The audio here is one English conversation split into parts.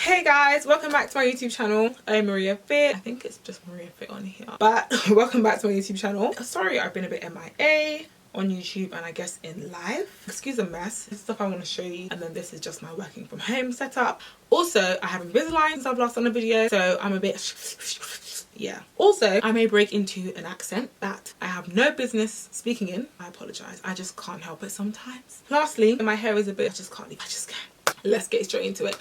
Hey guys, welcome back to my YouTube channel. I'm Maria Fit. I think it's just Maria Fit on here, but welcome back to my YouTube channel. Sorry I've been a bit MIA on YouTube and I guess in live. Excuse the mess. This is stuff I want to show you, and then this is just my working from home setup. Also, I haven't Invisalign since I've last done a video, so I'm a bit yeah. Also, I may break into an accent that I have no business speaking in. I apologize. I just can't help it sometimes. Lastly, my hair is a bit, I just can't. Let's get straight into it.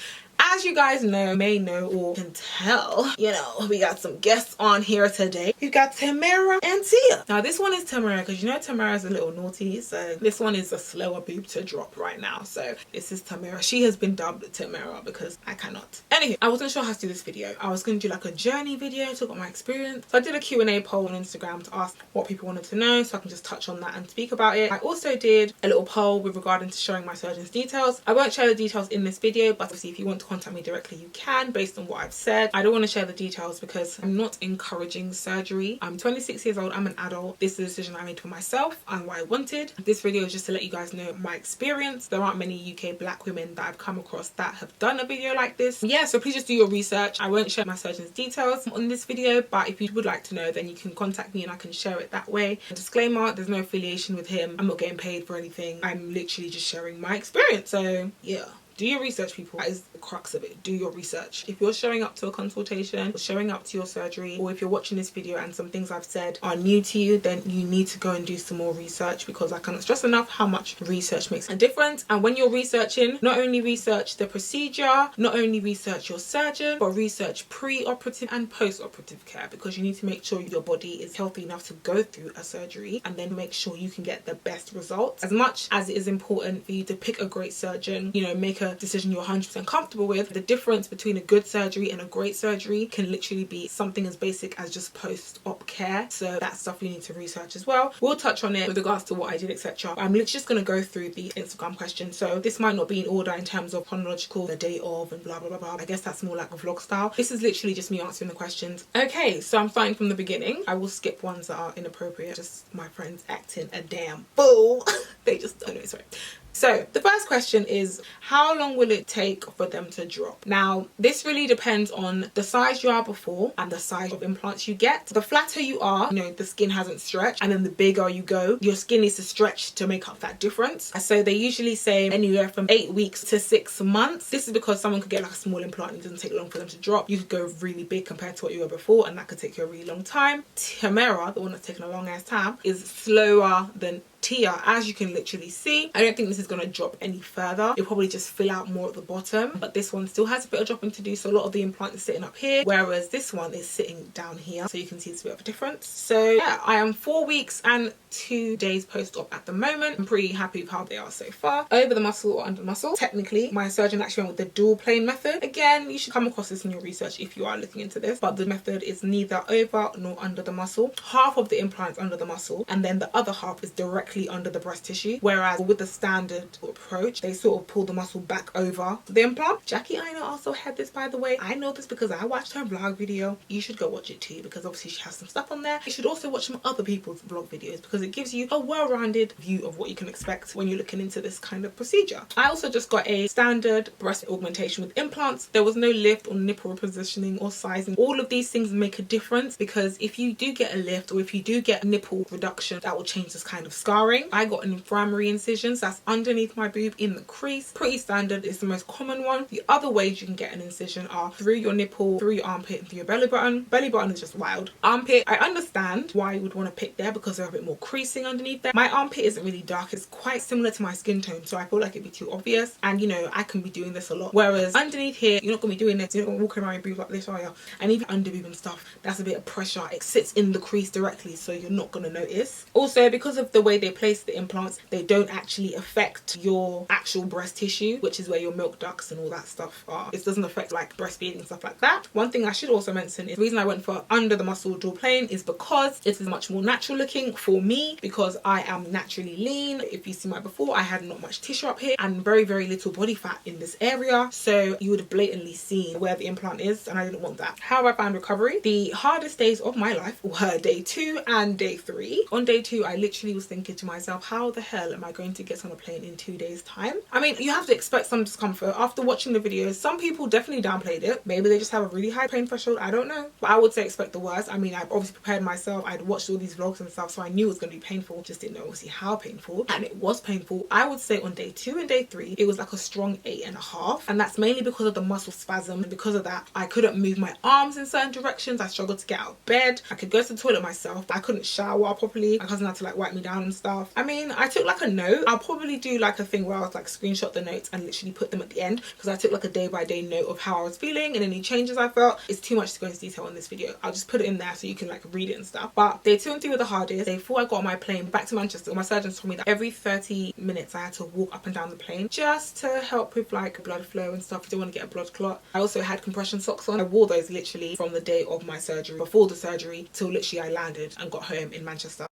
As you guys may know or can tell, you know, we got some guests on here today. We've got Tamara and Tia. Now this one is Tamara because you know Tamara's a little naughty, so this one is a slower boob to drop right now. So this is Tamara. She has been dubbed Tamara because I cannot. Anyway, I wasn't sure how to do this video. I was going to do like a journey video, talk about my experience. So I did a Q&A poll on Instagram to ask what people wanted to know, so I can just touch on that and speak about it. I also did a little poll with regarding to showing my surgeon's details. I won't share the details in this video, but obviously if you want to contact me directly you can based on what I've said. I don't want to share the details because I'm not encouraging surgery. I'm 26 years old, I'm an adult. This is a decision I made for myself and what I wanted. This video is just to let you guys know my experience. There aren't many UK black women that I've come across that have done a video like this. Yeah, so please just do your research. I won't share my surgeon's details on this video, but if you would like to know then you can contact me and I can share it that way. A disclaimer, there's no affiliation with him. I'm not getting paid for anything. I'm literally just sharing my experience. So yeah. Do your research, people. That is the crux of it. Do your research. If you're showing up to a consultation, or showing up to your surgery, or if you're watching this video and some things I've said are new to you, then you need to go and do some more research, because I cannot stress enough how much research makes a difference. And when you're researching, not only research the procedure, not only research your surgeon, but research pre-operative and post-operative care, because you need to make sure your body is healthy enough to go through a surgery and then make sure you can get the best results. As much as it is important for you to pick a great surgeon, you know, make a decision you're 100% comfortable with, the difference between a good surgery and a great surgery can literally be something as basic as just post-op care. So that's stuff you need to research as well. We'll touch on it with regards to what I did, etc. I'm literally just going to go through the Instagram questions, so this might not be in order in terms of chronological, the day of and blah blah blah blah. I guess that's more like a vlog style. This is literally just me answering the questions. Okay, so I'm starting from the beginning. I will skip ones that are inappropriate, just my friends acting a damn fool. They just, oh no, sorry. So the first question is, how long will it take for them to drop? Now, this really depends on the size you are before and the size of implants you get. The flatter you are, you know, the skin hasn't stretched, and then the bigger you go, your skin needs to stretch to make up that difference. So they usually say anywhere from 8 weeks to 6 months. This is because someone could get like a small implant and it doesn't take long for them to drop. You could go really big compared to what you were before, and that could take you a really long time. Tamara, the one that's taken a long ass time, is slower than Tia, as you can literally see. I don't think this is going to drop any further. It'll probably just fill out more at the bottom, but this one still has a bit of dropping to do. So a lot of the implant is sitting up here, whereas this one is sitting down here, so you can see it's a bit of a difference. So yeah, I am 4 weeks and 2 days post-op at the moment. I'm pretty happy with how they are so far. Over the muscle or under the muscle, technically my surgeon actually went with the dual plane method. Again, you should come across this in your research if you are looking into this, but the method is neither over nor under the muscle. Half of the implant's under the muscle, and then the other half is directly under the breast tissue, whereas with the standard approach they sort of pull the muscle back over the implant. Jackie Aina also had this, by the way. I know this because I watched her vlog video. You should go watch it too, because obviously she has some stuff on there. You should also watch some other people's vlog videos, because it gives you a well-rounded view of what you can expect when you're looking into this kind of procedure. I also just got a standard breast augmentation with implants. There was no lift or nipple repositioning or sizing. All of these things make a difference, because if you do get a lift or if you do get a nipple reduction, that will change this kind of scarring. I got an inframmary incisions, that's underneath my boob in the crease. Pretty standard, it's the most common one. The other ways you can get an incision are through your nipple, through your armpit, and through your belly button. Belly button is just wild. Armpit, I understand why you would want to pick there, because there's a bit more creasing underneath there. My armpit isn't really dark, it's quite similar to my skin tone, so I feel like it'd be too obvious, and you know, I can be doing this a lot. Whereas underneath here, you're not going to be doing this, you're not going to walk around your boob like this, are you? And even under boob and stuff, that's a bit of pressure. It sits in the crease directly, so you're not going to notice. Also, because of the way they place the implants, they don't actually affect your actual breast tissue, which is where your milk ducts and all that stuff are. It doesn't affect like breastfeeding and stuff like that. One thing I should also mention is the reason I went for under the muscle dual plane is because it is much more natural looking for me, because I am naturally lean. If you see my before, I had not much tissue up here and very little body fat in this area, so you would have blatantly seen where the implant is, and I didn't want that. How I found recovery: the hardest days of my life were day 2 and day 3. On day 2 I literally was thinking to myself, how the hell am I going to get on a plane in 2 days time? I mean, you have to expect some discomfort. After watching the videos, some people definitely downplayed it. Maybe they just have a really high pain threshold, I don't know, but I would say expect the worst. I mean, I've obviously prepared myself, I'd watched all these vlogs and stuff, so I knew it was going to be painful, just didn't know obviously how painful, and it was painful. I would say on day 2 and day 3 it was like a strong 8.5, and that's mainly because of the muscle spasm. And because of that, I couldn't move my arms in certain directions. I struggled to get out of bed. I could go to the toilet myself, but I couldn't shower properly. My cousin had to like wipe me down and stuff. I mean, I took like a note. I'll probably do like a thing where I was like screenshot the notes and literally put them at the end, because I took like a day-by-day note of how I was feeling and any changes I felt. It's too much to go into detail in this video. I'll just put it in there so you can like read it and stuff. But day 2 and 3 were the hardest. Day 4 I got on my plane back to Manchester. My surgeon told me that every 30 minutes I had to walk up and down the plane just to help with like blood flow and stuff. I didn't want to get a blood clot. I also had compression socks on. I wore those literally from the day of my surgery, before the surgery, till literally I landed and got home in Manchester.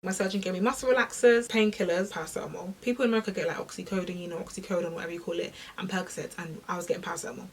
My surgeon gave me muscle relaxers, painkillers, paracetamol. People in America get like oxycodone, you know, oxycodone, whatever you call it, and Percocets, and I was getting paracetamol.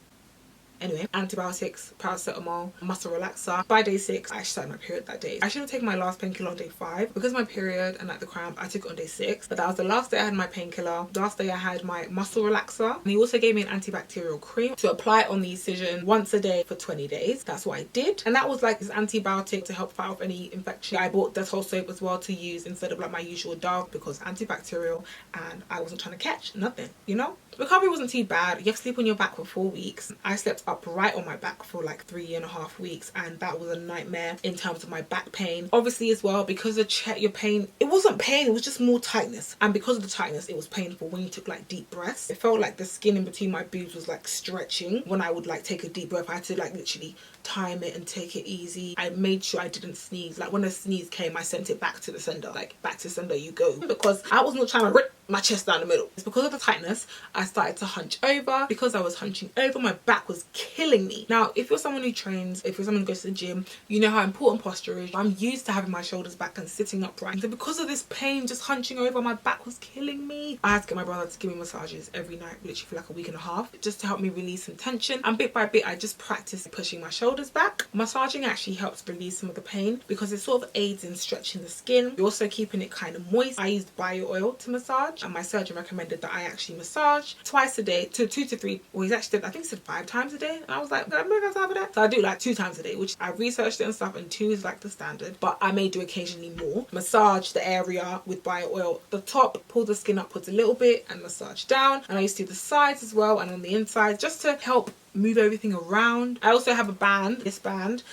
Anyway, antibiotics, paracetamol, muscle relaxer. By day 6, I actually started my period that day. I should have taken my last painkiller on day 5. Because of my period and like the cramp, I took it on day 6. But that was the last day I had my painkiller. Last day I had my muscle relaxer. And he also gave me an antibacterial cream to apply it on the incision once a day for 20 days. That's what I did. And that was like this antibiotic to help fight off any infection. I bought Dettol soap as well to use instead of like my usual Dove, because antibacterial, and I wasn't trying to catch nothing, you know? Recovery wasn't too bad. You have to sleep on your back for 4 weeks. I slept upright on my back for like 3.5 weeks, and that was a nightmare in terms of my back pain. Obviously as well, because of your pain, it wasn't pain, it was just more tightness. And because of the tightness, it was painful when you took like deep breaths. It felt like the skin in between my boobs was like stretching. When I would like take a deep breath, I had to like literally time it and take it easy. I made sure I didn't sneeze. Like when a sneeze came, I sent it back to the sender, like back to sender you go, because I wasn't trying to rip my chest down the middle. It's because of the tightness I started to hunch over. Because I was hunching over, my back was killing me. Now if you're someone who trains, if you're someone who goes to the gym, you know how important posture is. I'm used to having my shoulders back and sitting upright, so because of this pain just hunching over, my back was killing me. I had to get my brother to give me massages every night, literally for like a week and a half, just to help me release some tension. And bit by bit I just practiced pushing my shoulders back. Massaging actually helps release some of the pain because it sort of aids in stretching the skin. You're also keeping it kind of moist. I used bio oil to massage, and my surgeon recommended that I actually massage twice a day, to 2 to 3, well, he's actually said, I think he said 5 times a day, and I was like, I'm not gonna that. So I do like 2 times a day, which I researched it and stuff, and 2 is like the standard, but I may do occasionally more. Massage the area with bio oil, the top, pull the skin upwards a little bit and massage down, and I used to do the sides as well and on the inside, just to help move everything around. I also have a band, this band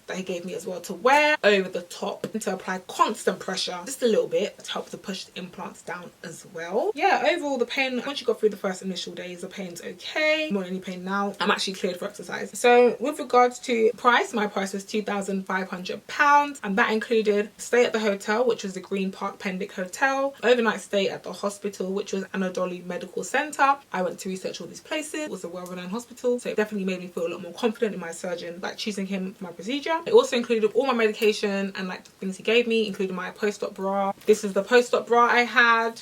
that he gave me as well, to wear over the top and to apply constant pressure, just a little bit, to help to push the implants down as well. Yeah, overall the pain, once you got through the first initial days, the pain's okay. I'm not in any pain now. I'm actually cleared for exercise. So with regards to price, my price was £2,500, and that included stay at the hotel, which was the Green Park Pendic Hotel, overnight stay at the hospital, which was Anadolu Medical Centre. I went to research all these places. It was a well-renowned hospital, so it definitely made me feel a lot more confident in my surgeon, like choosing him for my procedure. It also included all my medication and like the things he gave me, including my post-op bra. This is the post-op bra I had.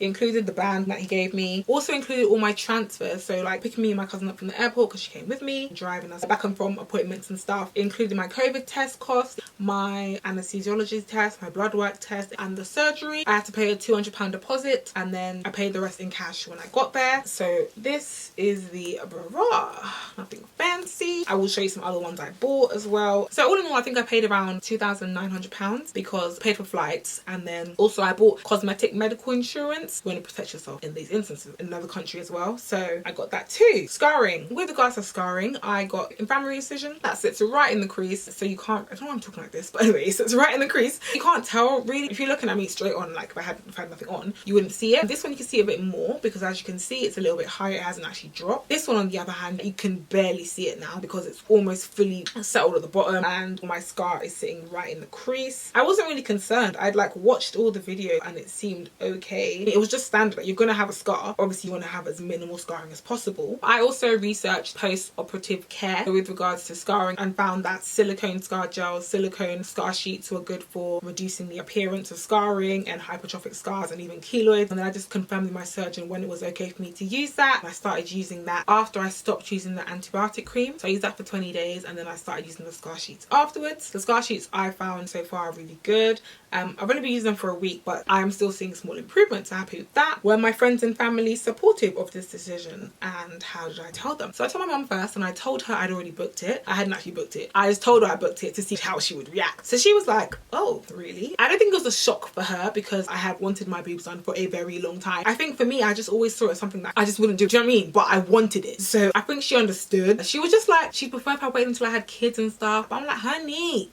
It included the band that he gave me. Also included all my transfers, so like picking me and my cousin up from the airport because she came with me, driving us back and from appointments and stuff. It included my COVID test costs, my anesthesiology test, my blood work test, and the surgery. I had to pay a £200 deposit, and then I paid the rest in cash when I got there. So this is the bra, nothing fancy. I will show you some other ones I bought as well. So all in all, I think I paid around £2,900 because I paid for flights, and then also I bought cosmetic medical insurance. You want to protect yourself in these instances in another country as well, so I got that too. Scarring. With regards to scarring, I got inflammatory incision that sits right in the crease, so you can't, I don't know why I'm talking like this, but anyway, it sits right in the crease. You can't tell really. If you're looking at me straight on, like if I had nothing on, you wouldn't see it. This one you can see a bit more because as you can see, it's a little bit higher. It hasn't actually dropped. This one on the other hand, you can barely see it it now because it's almost fully settled at the bottom and my scar is sitting right in the crease. I wasn't really concerned. I'd like watched all the video and it seemed okay. It was just standard. Like, you're gonna have a scar. Obviously you want to have as minimal scarring as possible. I also researched post-operative care with regards to scarring and found that silicone scar gels, silicone scar sheets were good for reducing the appearance of scarring and hypertrophic scars and even keloids. And then I just confirmed with my surgeon when it was okay for me to use that. And I started using that after I stopped using the antibiotic cream. So I used that for 20 days and then I started using the scar sheets afterwards. The scar sheets I found so far are really good. I've only been using them for a week, but I'm still seeing small improvements. I'm happy with that. Were my friends and family supportive of this decision? And how did I tell them? So I told my mum first and I told her I'd already booked it. I hadn't actually booked it. I just told her I booked it to see how she would react. So she was like, oh, really? I don't think it was a shock for her because I had wanted my boobs done for a very long time. I think for me, I just always saw it as something that I just wouldn't do. Do you know what I mean? But I wanted it. So I think she understood. She was just like, she preferred if I waited until I had kids and stuff. But I'm like, honey,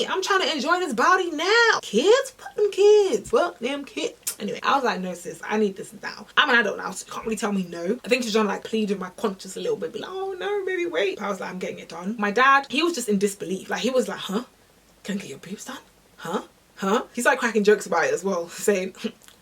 I'm trying to enjoy this body now. Kids? Fuck them kids. Fuck them kids. Anyway, I was like, no sis, I need this now. I'm an adult now, so you can't really tell me no. I think she's trying to like plead with my conscience a little bit. Be like, oh no, baby, wait. But I was like, I'm getting it done. My dad, he was just in disbelief. Like, he was like, huh? Can I get your boobs done? Huh? He started cracking jokes about it as well, saying,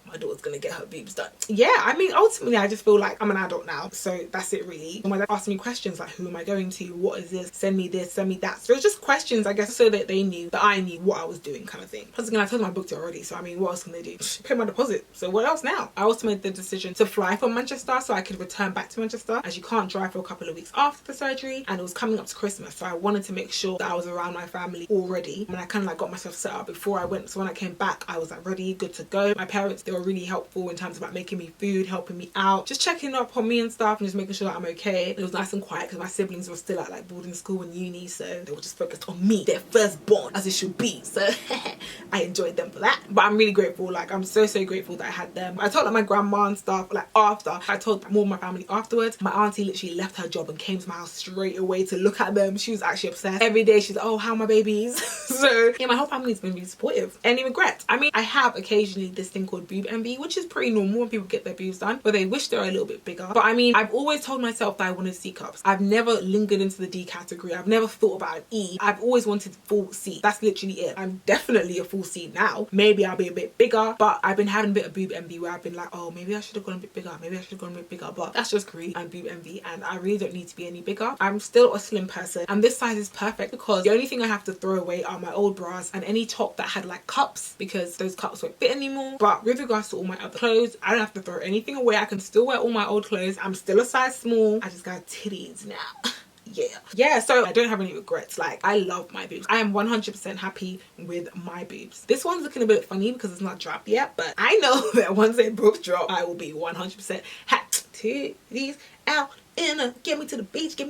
my daughter's gonna get her boobs done. Yeah, I mean, ultimately I just feel like I'm an adult now, so that's it really. My dad asked me questions like, who am I going to, what is this, send me this, send me that. So it was just questions, I guess, so that they knew that I knew what I was doing, kind of thing. Plus again, I told them I booked it already, so I mean, what else can they do? Pay my deposit, so what else now? I also made the decision to fly from Manchester so I could return back to Manchester, as you can't drive for a couple of weeks after the surgery, and it was coming up to Christmas, so I wanted to make sure that I was around my family already. And I kind of like got myself set up before I went, so when I came back I was like ready, good to go. My parents, they were really helpful in terms of like making me food, helping me out, just checking up on me and stuff and just making sure that I'm okay. It was nice and quiet because my siblings were still at like boarding school and uni, so they were just focused on me, their firstborn, as it should be. So I enjoyed them for that. But I'm really grateful, like I'm so grateful that I had them. I told like my grandma and stuff like after. I told more of my family afterwards. My auntie literally left her job and came to my house straight away to look at them. She was actually obsessed. Every day she's like, oh, how are my babies? So yeah, my whole family's been really supportive. Any regrets? I mean, I have occasionally this thing called boob envy, which is pretty normal when people get their boobs done, but they wish they were a little bit bigger. But I mean, I've always told myself that I wanted C cups. I've never lingered into the D category. I've never thought about an E. I've always wanted full C. That's literally it. I'm definitely a full C now. Maybe I'll be a bit bigger, but I've been having a bit of boob envy where I've been like, oh, maybe I should have gone a bit bigger. Maybe I should have gone a bit bigger. But that's just greed and boob envy, and I really don't need to be any bigger. I'm still a slim person, and this size is perfect because the only thing I have to throw away are my old bras and any top that had like cups, because those cups won't fit anymore. But with regards to all my other clothes, I don't have to throw anything away. I can still wear all my old clothes. I'm still a size small. I just got titties now. Yeah, so I don't have any regrets. Like, I love my boobs. I am 100% happy with my boobs. This one's looking a bit funny because it's not dropped yet, but I know that once they both drop, I will be 100% happy. Titties out in a, get me to the beach,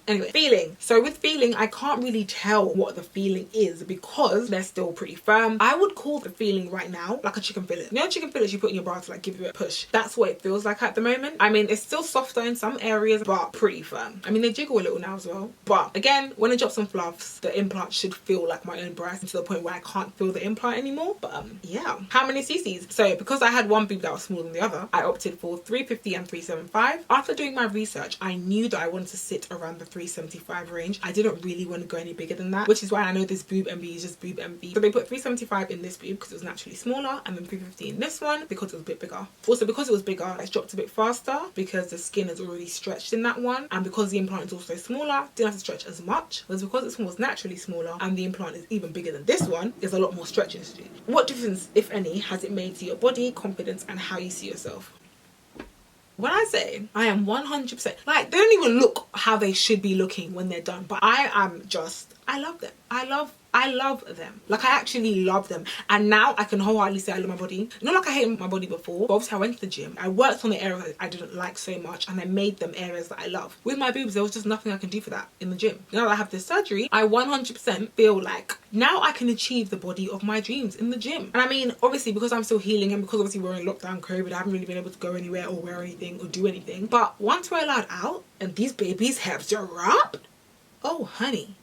anyway, feeling. So with feeling, I can't really tell what the feeling is because they're still pretty firm. I would call the feeling right now like a chicken fillet. You know, chicken fillets you put in your bra to like give you a push? That's what it feels like at the moment. I mean, it's still softer in some areas, but pretty firm. I mean, they jiggle a little now as well, but again, when I drop some fluffs, the implant should feel like my own breast, to the point where I can't feel the implant anymore. But yeah. How many cc's? So because I had one boob that was smaller than the other, I opted for 350 and 375. After doing my research, I knew that I wanted to sit around the 375 range. I didn't really want to go any bigger than that, which is why I know this boob envy is just boob envy. So they put 375 in this boob because it was naturally smaller, and then 350 in this one because it was a bit bigger. Also, because it was bigger, it's dropped a bit faster because the skin is already stretched in that one, and because the implant is also smaller, didn't have to stretch as much. Whereas because this one was naturally smaller and the implant is even bigger than this one, there's a lot more stretching to do. What difference, if any, has it made to your body, confidence, and how you see yourself? When I say I am 100%, like, they don't even look how they should be looking when they're done, but I am just, I love them. I love them. Like, I actually love them. And now I can wholeheartedly say I love my body. Not like I hated my body before, but obviously I went to the gym. I worked on the areas that I didn't like so much, and I made them areas that I love. With my boobs, there was just nothing I can do for that in the gym. Now that I have this surgery, I 100% feel like now I can achieve the body of my dreams in the gym. And I mean, obviously, because I'm still healing and because obviously we're in lockdown COVID, I haven't really been able to go anywhere or wear anything or do anything. But once we're allowed out and these babies have dropped, oh honey,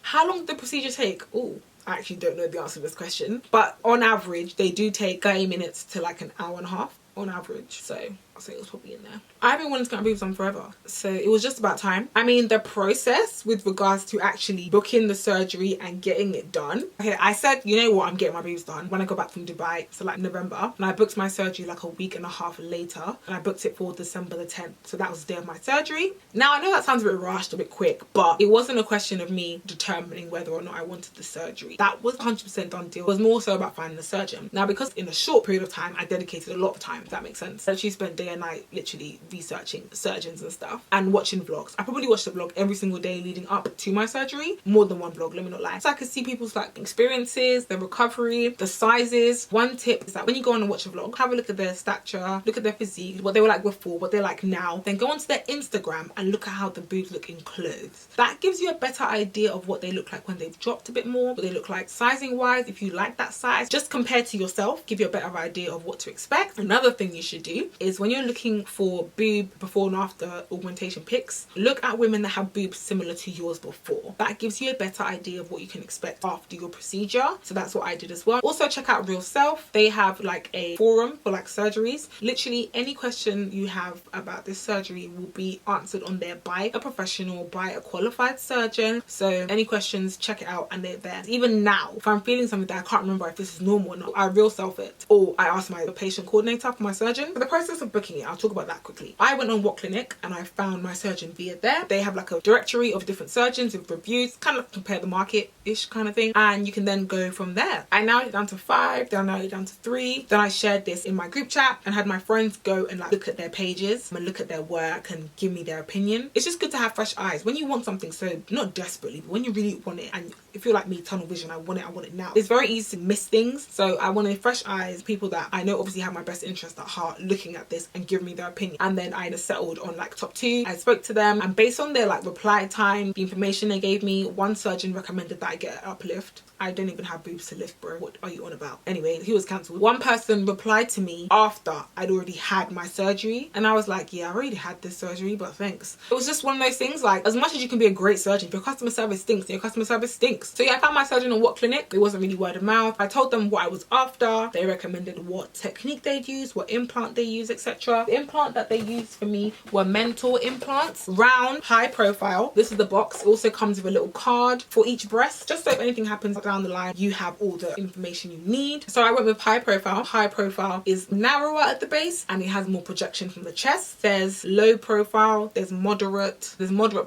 how long did the procedure take? Oh, I actually don't know the answer to this question. But on average, they do take 30 minutes to like an hour and a half. on average, so I'll say it was probably in there. I've been wanting to get my boobs done forever, so it was just about time. I mean, the process with regards to actually booking the surgery and getting it done. Okay, I said, you know what, I'm getting my boobs done when I got back from Dubai, so like November, and I booked my surgery like a week and a half later, and I booked it for December the 10th, so that was the day of my surgery. Now I know that sounds a bit rushed, a bit quick, but it wasn't a question of me determining whether or not I wanted the surgery. That was 100% done deal. It was more so about finding a surgeon. Now, because in a short period of time I dedicated a lot of time, if that makes sense. I actually spent day and night literally researching surgeons and stuff and watching vlogs. I probably watched a vlog every single day leading up to my surgery, more than one vlog, let me not lie, so I could see people's like experiences, their recovery, the sizes. One tip is that when you go on and watch a vlog, have a look at their stature, look at their physique, what they were like before, what they're like now, then go onto their Instagram and look at how the boobs look in clothes. That gives you a better idea of what they look like when they've dropped a bit more, what they look like sizing wise, if you like that size, just compared to yourself, give you a better idea of what to expect. Another thing you should do is when you're looking for boob before and after augmentation pics, look at women that have boobs similar to yours before. That gives you a better idea of what you can expect after your procedure, so that's what I did as well. Also check out Real Self. They have like a forum for like surgeries. Literally any question you have about this surgery will be answered on there by a professional, by a qualified surgeon. So any questions, check it out, and they're there. Even now, if I'm feeling something that I can't remember if this is normal or not, I Real Self it, or I ask my patient coordinator for my surgeon. For the process of booking it, I'll talk about that quickly. I went on Whatclinic and I found my surgeon via there. They have like a directory of different surgeons with reviews, kind of compare the market-ish kind of thing, and you can then go from there. I narrowed it down to 5, then I narrowed it down to 3, then I shared this in my group chat and had my friends go and like look at their pages and look at their work and give me their opinion. It's just good to have fresh eyes when you want something, so not desperately, but when you really want it, and if you're like me, tunnel vision, I want it now. It's very easy to miss things, so I wanted fresh eyes, people that I know obviously have my best interest at heart, looking at this and giving me their opinion. And then I settled on like top 2. I spoke to them, and based on their like reply time, the information they gave me, one surgeon recommended that I get an uplift. I don't even have boobs to lift, bro. What are you on about? Anyway, he was cancelled. One person replied to me after I'd already had my surgery, and I was like, yeah, I already had this surgery, but thanks. It was just one of those things, like, as much as you can be a great surgeon, if your customer service stinks, then your customer service stinks. So yeah, I found my surgeon on Whatclinic. It wasn't really word of mouth. I told them what I was after. They recommended what technique they'd use, what implant they use, etc. The implant that they used for me were Mentor implants, round, high profile. This is the box. It also comes with a little card for each breast, just so if anything happens down the line, you have all the information you need. So I went with high profile. High profile is narrower at the base and it has more projection from the chest. There's low profile, there's moderate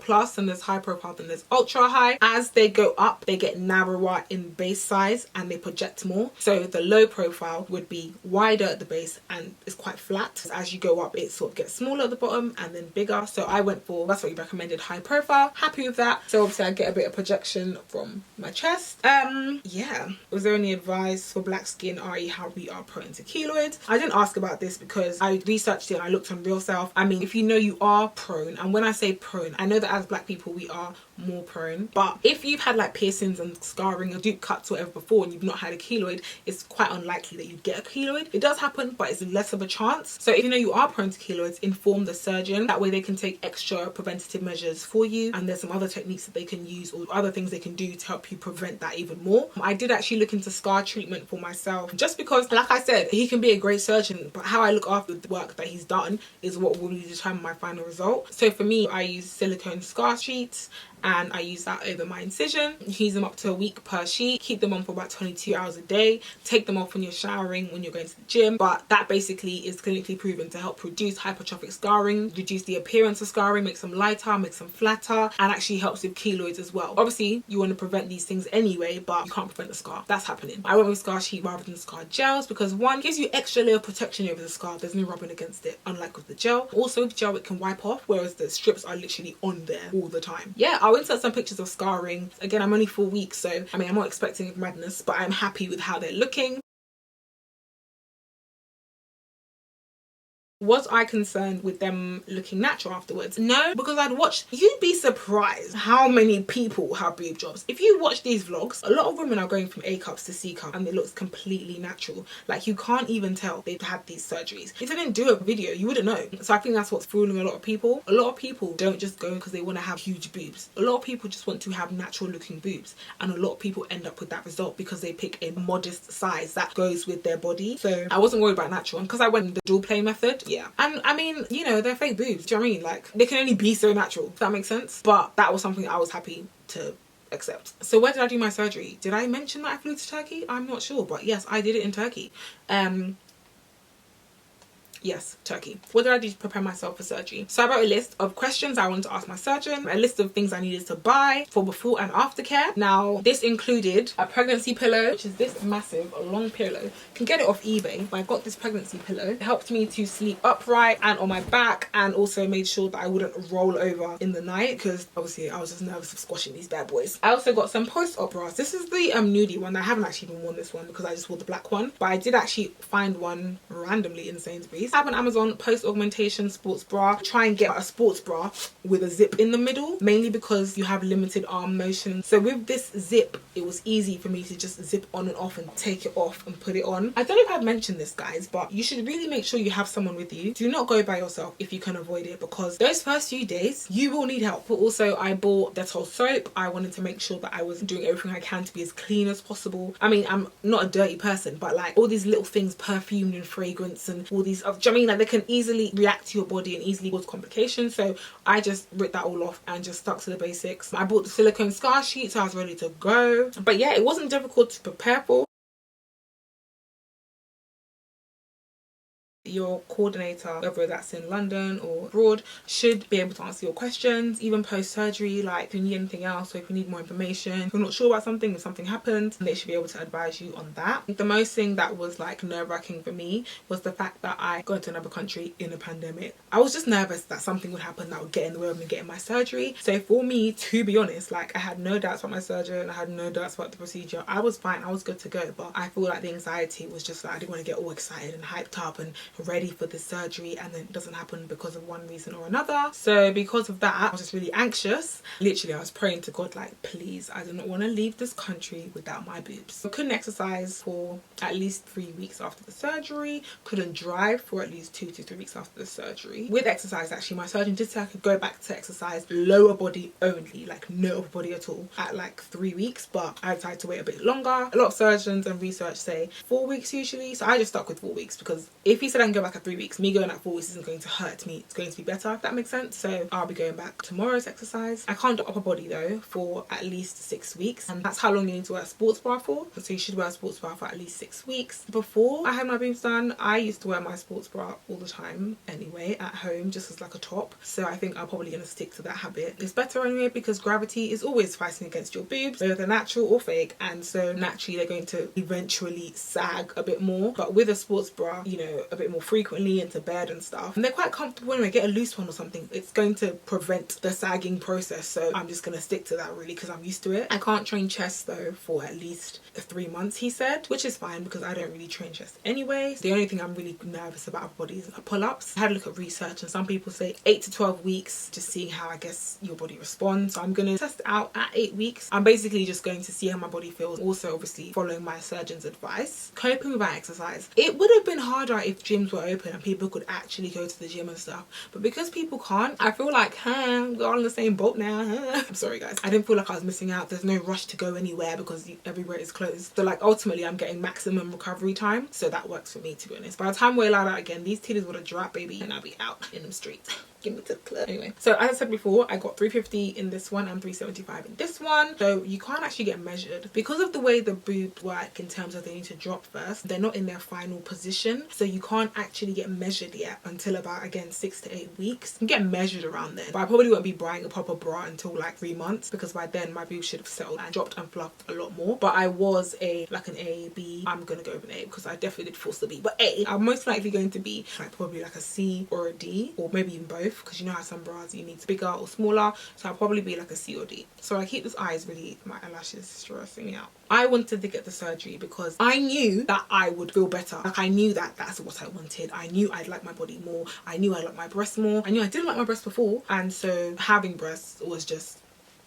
plus, and there's high profile, then there's ultra high. As they go up, they get narrower in base size and they project more. So the low profile would be wider at the base and it's quite flat. As you go up, it sort of gets smaller at the bottom and then bigger. So I went for, that's what you recommended, high profile. Happy with that. So obviously I get a bit of projection from my chest. Yeah. Was there any advice for black skin, i.e. how we are prone to keloids? I didn't ask about this because I researched it and I looked on Real Self. I mean, if you know you are prone, and when I say prone, I know that as black people we are more prone, but if you've had like piercings and scarring or deep cuts or whatever before and you've not had a keloid, it's quite unlikely that you get a keloid. It does happen, but it's less of a chance. So if you know you are prone to keloids, inform the surgeon. That way they can take extra preventative measures for you, and there's some other techniques that they can use or other things they can do to help you prevent that even more. I did actually look into scar treatment for myself, just because, like I said, he can be a great surgeon, but how I look after the work that he's done is what will really determine my final result. So for me, I use silicone scar sheets and I use that over my incision. Use them up to a week per sheet. Keep them on for about 22 hours a day. Take them off when you're showering, when you're going to the gym. But that basically is clinically proven to help reduce hypertrophic scarring, reduce the appearance of scarring, make them lighter, make them flatter, and actually helps with keloids as well. Obviously, you want to prevent these things anyway, but you can't prevent the scar. That's happening. I went with scar sheet rather than scar gels because one, gives you extra layer of protection over the scar. There's no rubbing against it, unlike with the gel. Also with gel, it can wipe off, whereas the strips are literally on there all the time. Yeah, I'll insert some pictures of scarring. Again, I'm only 4 weeks, so I mean, I'm not expecting madness, but I'm happy with how they're looking. Was I concerned with them looking natural afterwards? No, because I'd watched, you'd be surprised how many people have boob jobs. If you watch these vlogs, a lot of women are going from A cups to C cup and it looks completely natural. Like, you can't even tell they've had these surgeries. If they didn't do a video, you wouldn't know. So I think that's what's fooling a lot of people. A lot of people don't just go because they want to have huge boobs. A lot of people just want to have natural looking boobs, and a lot of people end up with that result because they pick a modest size that goes with their body. So I wasn't worried about natural, and because I went the dual play method, yeah. And I mean, you know, they're fake boobs. Do you know what I mean? Like, they can only be so natural, if that makes sense. But that was something I was happy to accept. So where did I do my surgery? Did I mention that I flew to Turkey? I'm not sure, but yes, I did it in Turkey. Yes, Turkey. What did I do to prepare myself for surgery? So I wrote a list of questions I wanted to ask my surgeon, a list of things I needed to buy for before and after care. Now, this included a pregnancy pillow, which is this massive, long pillow. You can get it off eBay, but I got this pregnancy pillow. It helped me to sleep upright and on my back, and also made sure that I wouldn't roll over in the night, because obviously I was just nervous of squashing these bad boys. I also got some post-op bras. This is the nudie one. I haven't actually even worn this one because I just wore the black one, but I did actually find one randomly in Sainsbury's. I have an Amazon post-augmentation sports bra. Try and get a sports bra with a zip in the middle, mainly because you have limited arm motion. So with this zip, it was easy for me to just zip on and off and take it off and put it on. I don't know if I've mentioned this, guys, but you should really make sure you have someone with you. Do not go by yourself if you can avoid it, because those first few days you will need help. But also, I bought Dettol soap. I wanted to make sure that I was doing everything I can to be as clean as possible. I mean, I'm not a dirty person, but like all these little things, perfume and fragrance and all these, do you know what I mean? Like, they can easily react to your body and easily cause complications. So I just ripped that all off and just stuck to the basics. I bought the silicone scar sheet, so I was ready to go. But yeah, it wasn't difficult to prepare for. Your coordinator, whether that's in London or abroad, should be able to answer your questions, even post-surgery. Like, if you need anything else or if you need more information, if you're not sure about something, if something happens, they should be able to advise you on that. The most thing that was like nerve-wracking for me was the fact that I got to another country in a pandemic. I was just nervous that something would happen that would get in the way of me getting my surgery. So for me, to be honest, like, I had no doubts about my surgeon, I had no doubts about the procedure. I was fine, I was good to go. But I feel like the anxiety was just like, I didn't want to get all excited and hyped up and ready for the surgery, and then it doesn't happen because of one reason or another. So because of that, I was just really anxious. Literally, I was praying to God, like, please, I do not want to leave this country without my boobs. I couldn't exercise for at least 3 weeks after the surgery, couldn't drive for at least 2 to 3 weeks after the surgery. With exercise, actually, my surgeon did say I could go back to exercise lower body only, like no upper body at all, at like 3 weeks, but I decided to wait a bit longer. A lot of surgeons and research say 4 weeks usually, so I just stuck with 4 weeks, because if he said I can go back at 3 weeks, me going at 4 weeks isn't going to hurt me, it's going to be better, if that makes sense. So I'll be going back tomorrow's exercise. I can't do upper body though for at least 6 weeks, and that's how long you need to wear a sports bra for. So you should wear a sports bra for at least 6 weeks. Before I had my boobs done, I used to wear my sports bra all the time anyway at home, just as like a top. So I think I'm probably going to stick to that habit. It's better anyway, because gravity is always fighting against your boobs, whether they're natural or fake, and so naturally they're going to eventually sag a bit more. But with a sports bra, you know, a bit more frequently into bed and stuff, and they're quite comfortable anyway. Get a loose one or something, it's going to prevent the sagging process. So I'm just going to stick to that really, because I'm used to it. I can't train chest though for at least 3 months, he said, which is fine because I don't really train chest anyway. The only thing I'm really nervous about upper body is pull-ups. I had a look at research, and some people say 8 to 12 weeks, just seeing how I guess your body responds. So I'm going to test it out at 8 weeks. I'm basically just going to see how my body feels, also obviously following my surgeon's advice. Coping without exercise, it would have been harder if gyms were open and people could actually go to the gym and stuff, but because people can't, I feel like, we're all in the same boat now. I'm sorry guys, I didn't feel like I was missing out. There's no rush to go anywhere because everywhere is closed. So like, ultimately I'm getting maximum recovery time, so that works for me, to be honest. By the time we're allowed out again, these titties would have dropped, baby, and I'll be out in the streets. Give me to the club. Anyway, so as I said before, I got 350 in this one and 375 in this one. So you can't actually get measured because of the way the boobs work in terms of they need to drop first. They're not in their final position, so you can't actually get measured yet until about, again, 6 to 8 weeks. You can get measured around then, but I probably won't be buying a proper bra until like 3 months, because by then my boobs should have settled and dropped and fluffed a lot more. But I was like an A, B. I'm gonna go with an A because I definitely did force the B, but A, I'm most likely going to be like probably like a C or a D, or maybe even both. width, because you know how some bras you need bigger or smaller, so I'll probably be like a C or D. So I keep this eye is really, my eyelashes stressing me out. I wanted to get the surgery because I knew that I would feel better. Like, I knew that that's what I wanted. I knew I'd like my body more. I knew I liked my breasts more. I knew I didn't like my breasts before, and so having breasts was just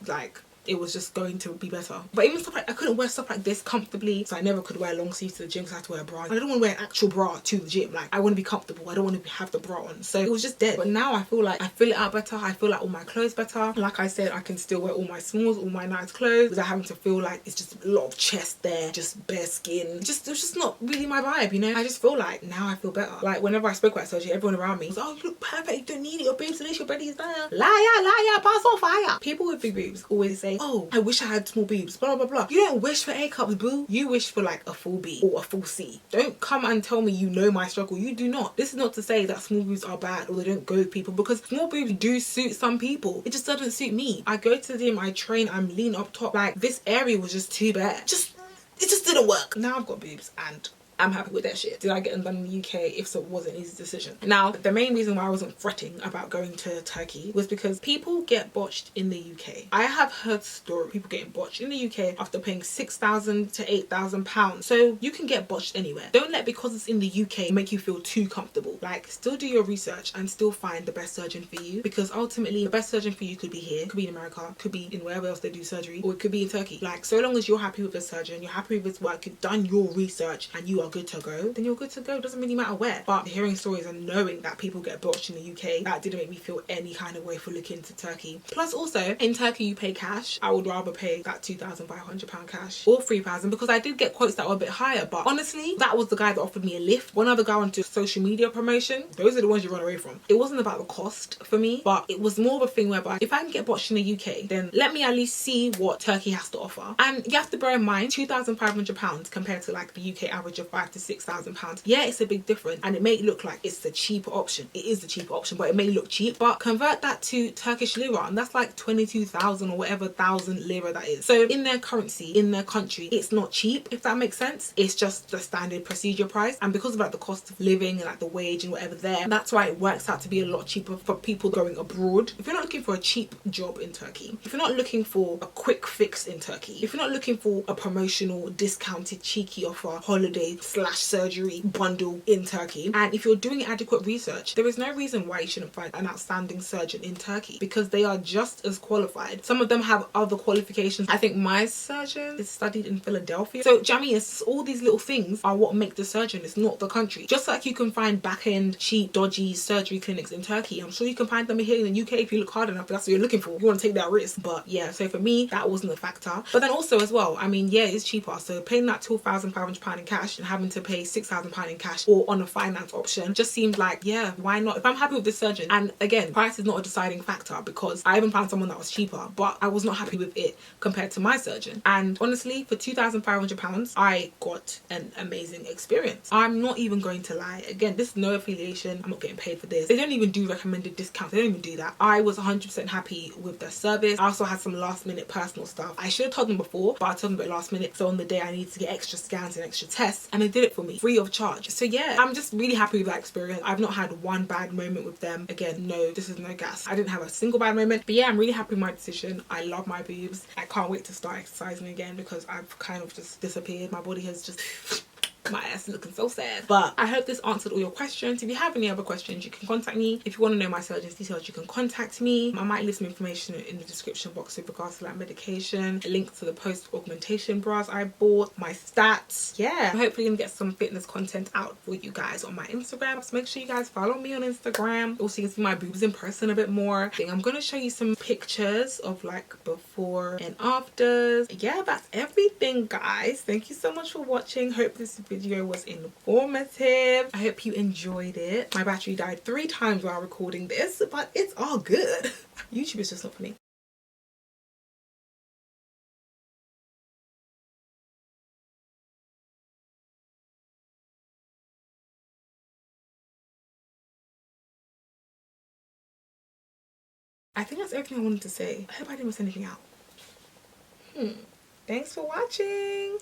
like, it was just going to be better. But even stuff like, I couldn't wear stuff like this comfortably, so I never could wear long sleeves to the gym because I had to wear a bra. And I don't want to wear an actual bra to the gym. Like, I want to be comfortable. I don't want to have the bra on. So it was just dead. But now I feel like I fill it out better. I feel like all my clothes better. Like I said, I can still wear all my smalls, all my nice clothes without having to feel like it's just a lot of chest there, just bare skin. It was just not really my vibe, you know? I just feel like now I feel better. Like, whenever I spoke about surgery, everyone around me was, oh, you look perfect, you don't need it, your boobs, unless your belly is there. Liar, pass on fire. People with big boobs always say, oh, I wish I had small boobs, blah blah blah. You don't wish for A cups, boo. You wish for like a full B or a full C. Don't come and tell me you know my struggle. You do not. This is not to say that small boobs are bad or they don't go with people, because small boobs do suit some people. It just doesn't suit me. I go to the gym, I train, I'm lean up top. Like, this area was just too bare. It just didn't work. Now I've got boobs and I'm happy with that shit. Did I get them done in the UK? If so, it was an easy decision. Now, the main reason why I wasn't fretting about going to Turkey was because people get botched in the UK. I have heard stories of people getting botched in the UK after paying £6,000 to £8,000. So you can get botched anywhere. Don't let, because it's in the UK, make you feel too comfortable. Like, still do your research and still find the best surgeon for you, because ultimately the best surgeon for you could be here, could be in America, could be in wherever else they do surgery, or it could be in Turkey. Like, so long as you're happy with the surgeon, you're happy with his work, you've done your research and you are good to go, then you're good to go. Doesn't really matter where. But hearing stories and knowing that people get botched in the UK, that didn't make me feel any kind of way for looking to Turkey. Plus, also in Turkey you pay cash. I would rather pay that £2,500 cash or £3,000, because I did get quotes that were a bit higher. But honestly, that was the guy that offered me a lift. One other guy went to social media promotion. Those are the ones you run away from. It wasn't about the cost for me, but it was more of a thing whereby if I can get botched in the UK, then let me at least see what Turkey has to offer. And you have to bear in mind, £2,500 compared to like the UK average of £5,000 to £6,000. Yeah, it's a big difference, and it may look like it's the cheaper option. It is the cheaper option, but it may look cheap. But convert that to Turkish lira, and that's like 22,000 or whatever thousand lira that is. So in their currency, in their country, it's not cheap, if that makes sense. It's just the standard procedure price, and because of like the cost of living and like the wage and whatever there, that's why it works out to be a lot cheaper for people going abroad. If you're not looking for a cheap job in Turkey, if you're not looking for a quick fix in Turkey, if you're not looking for a promotional, discounted, cheeky offer, holiday / surgery bundle in Turkey, and if you're doing adequate research, there is no reason why you shouldn't find an outstanding surgeon in Turkey, because they are just as qualified. Some of them have other qualifications. I think my surgeon is studied in Philadelphia. So Jamie, it's all these little things are what make the surgeon. It's not the country. Just like you can find back-end, cheap, dodgy surgery clinics in Turkey, I'm sure you can find them here in the UK if you look hard enough. That's what you're looking for. You want to take that risk. But yeah, so for me, that wasn't a factor. But then also as well, I mean, yeah, it's cheaper. So paying that £2,500 in cash and having to pay £6,000 in cash or on a finance option just seemed like, yeah, why not? If I'm happy with this surgeon, and again, price is not a deciding factor, because I even found someone that was cheaper, but I was not happy with it compared to my surgeon. And honestly, for £2,500, I got an amazing experience. I'm not even going to lie. Again, this is no affiliation. I'm not getting paid for this. They don't even do recommended discounts. They don't even do that. I was 100% happy with their service. I also had some last minute personal stuff. I should have told them before, but I told them about last minute. So on the day I needed to get extra scans and extra tests, and they did it for me free of charge. So yeah, I'm just really happy with that experience. I've not had one bad moment with them. Again, no, this is no gas. I didn't have a single bad moment. But yeah, I'm really happy with my decision. I love my boobs. I can't wait to start exercising again, because I've kind of just disappeared. My body has just my ass is looking so sad. But I hope this answered all your questions. If you have any other questions, you can contact me. If you want to know my surgeon's details, you can contact me. I might leave some information in the description box with regards to like medication, a link to the post augmentation bras I bought, my stats. Yeah, I'm hopefully gonna get some fitness content out for you guys on my Instagram, so make sure you guys follow me on Instagram. Also, you can see my boobs in person a bit more. I think I'm gonna show you some pictures of like before and afters. Yeah, that's everything, guys. Thank you so much for watching. Hope this video was informative. I hope you enjoyed it. My battery died 3 times while recording this, but it's all good. YouTube is just not for me. I think that's everything I wanted to say. I hope I didn't miss anything out. Thanks for watching.